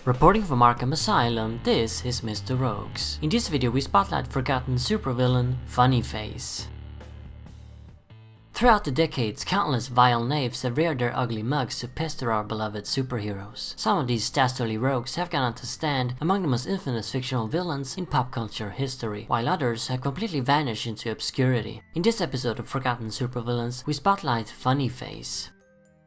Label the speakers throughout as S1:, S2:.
S1: Reporting from Arkham Asylum, this is Mr. Rogues. In this video we spotlight forgotten supervillain Funnyface. Throughout the decades, countless vile knaves have reared their ugly mugs to pester our beloved superheroes. Some of these dastardly rogues have gone on to stand among the most infamous fictional villains in pop culture history, while others have completely vanished into obscurity. In this episode of Forgotten Supervillains, we spotlight Funnyface.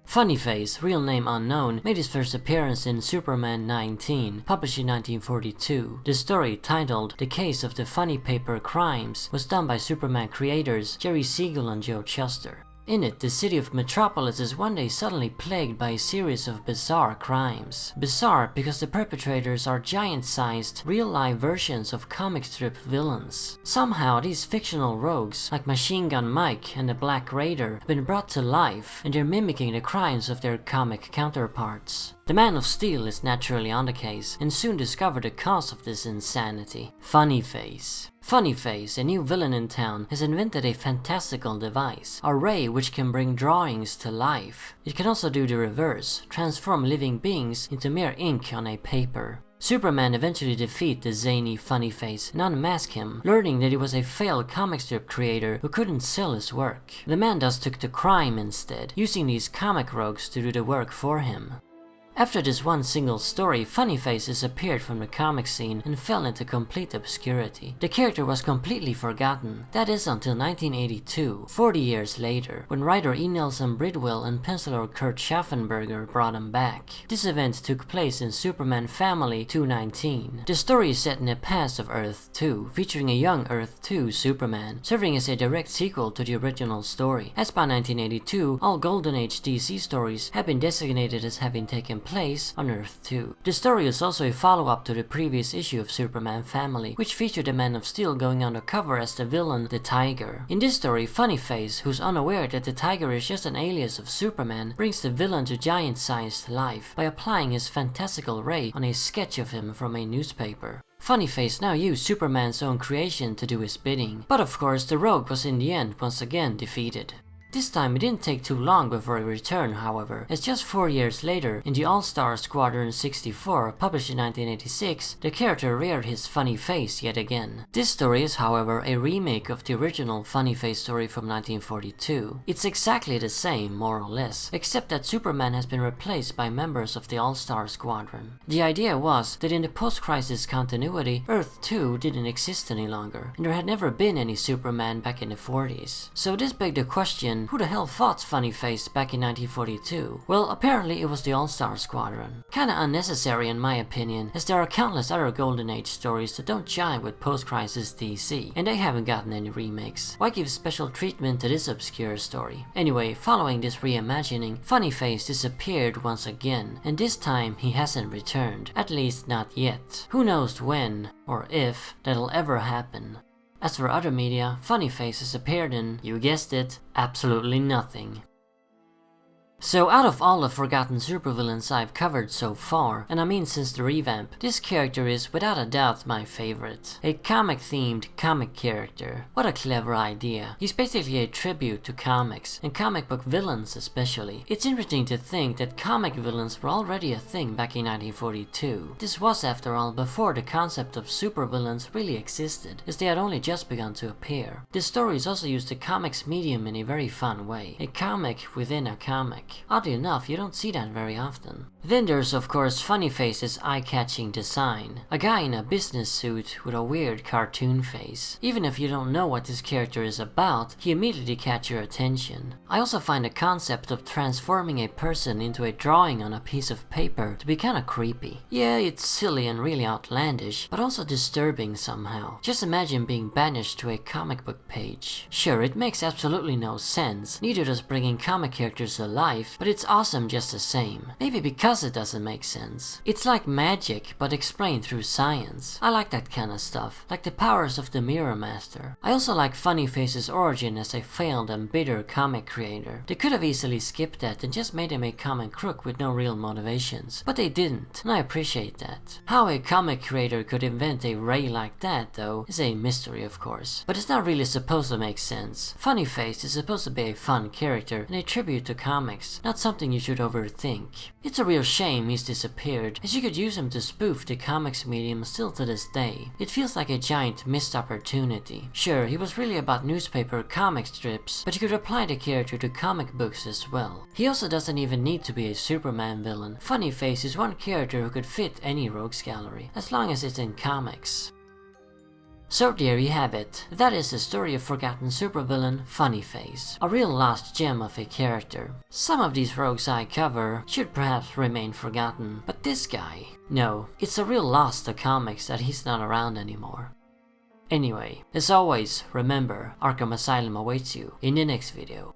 S1: Funnyface, real name unknown, made his first appearance in Superman 19, published in 1942. The story, titled The Case of the Funny Paper Crimes, was done by Superman creators Siegel and Shuster. In it, the city of Metropolis is one day suddenly plagued by a series of bizarre crimes. Bizarre because the perpetrators are giant-sized, real-life versions of comic strip villains. Somehow, these fictional rogues, like Machine Gun Mike and the Black Raider, have been brought to life, and they're mimicking the crimes of their comic counterparts. The Man of Steel is naturally on the case, and soon discovered the cause of this insanity: Funnyface. Funnyface, a new villain in town, has invented a fantastical device, a ray which can bring drawings to life. It can also do the reverse, transform living beings into mere ink on a paper. Superman eventually defeats the zany Funnyface and unmask him, learning that he was a failed comic strip creator who couldn't sell his work. The man thus took to crime instead, using these comic rogues to do the work for him. After this one single story, Funnyface disappeared from the comic scene and fell into complete obscurity. The character was completely forgotten, that is until 1982, 40 years later, when writer E. Nelson Bridwell and penciler Kurt Schaffenberger brought him back. This event took place in Superman Family 219. The story is set in the past of Earth 2, featuring a young Earth 2 Superman, serving as a direct sequel to the original story. As by 1982, all Golden Age DC stories have been designated as having taken place on Earth 2. The story is also a follow-up to the previous issue of Superman Family, which featured the Man of Steel going undercover as the villain, the Tiger. In this story, Funnyface, who's unaware that the Tiger is just an alias of Superman, brings the villain to giant-sized life by applying his fantastical ray on a sketch of him from a newspaper. Funnyface now used Superman's own creation to do his bidding, but of course the rogue was in the end once again defeated. This time it didn't take too long before he returned, however, as just 4 years later, in the All-Star Squadron 64, published in 1986, the character reared his funny face yet again. This story is, however, a remake of the original Funnyface story from 1942. It's exactly the same, more or less, except that Superman has been replaced by members of the All-Star Squadron. The idea was that in the post-crisis continuity, Earth 2 didn't exist any longer, and there had never been any Superman back in the 40s. So this begged the question, who the hell fought Funnyface back in 1942? Well, apparently it was the All-Star Squadron. Kinda unnecessary in my opinion, as there are countless other Golden Age stories that don't jive with post-crisis DC, and they haven't gotten any remakes. Why give special treatment to this obscure story? Anyway, following this reimagining, Funnyface disappeared once again, and this time he hasn't returned. At least not yet. Who knows when, or if, that'll ever happen. As for other media, Funnyface has appeared in, you guessed it, absolutely nothing. So out of all the forgotten supervillains I've covered so far, and I mean since the revamp, this character is without a doubt my favorite. A comic-themed comic character. What a clever idea. He's basically a tribute to comics, and comic book villains especially. It's interesting to think that comic villains were already a thing back in 1942. This was, after all, before the concept of supervillains really existed, as they had only just begun to appear. This story is also used the comics medium in a very fun way. A comic within a comic. Oddly enough, you don't see that very often. Then there's of course Funnyface's eye-catching design. A guy in a business suit with a weird cartoon face. Even if you don't know what this character is about, he immediately catches your attention. I also find the concept of transforming a person into a drawing on a piece of paper to be kinda creepy. Yeah, it's silly and really outlandish, but also disturbing somehow. Just imagine being banished to a comic book page. Sure, it makes absolutely no sense, neither does bringing comic characters alive, but it's awesome just the same. Maybe because it doesn't make sense. It's like magic, but explained through science. I like that kind of stuff, like the powers of the Mirror Master. I also like Funnyface's origin as a failed and bitter comic creator. They could have easily skipped that and just made him a comic crook with no real motivations, but they didn't, and I appreciate that. How a comic creator could invent a ray like that, though, is a mystery of course, but it's not really supposed to make sense. Funnyface is supposed to be a fun character and a tribute to comics, not something you should overthink. It's a real shame he's disappeared, as you could use him to spoof the comics medium still to this day. It feels like a giant missed opportunity. Sure, he was really about newspaper comic strips, but you could apply the character to comic books as well. He also doesn't even need to be a Superman villain. Funnyface is one character who could fit any rogues gallery, as long as it's in comics. So there you have it. That is the story of forgotten supervillain Funnyface, a real lost gem of a character. Some of these rogues I cover should perhaps remain forgotten, but this guy, no, it's a real loss to comics that he's not around anymore. Anyway, as always, remember, Arkham Asylum awaits you in the next video.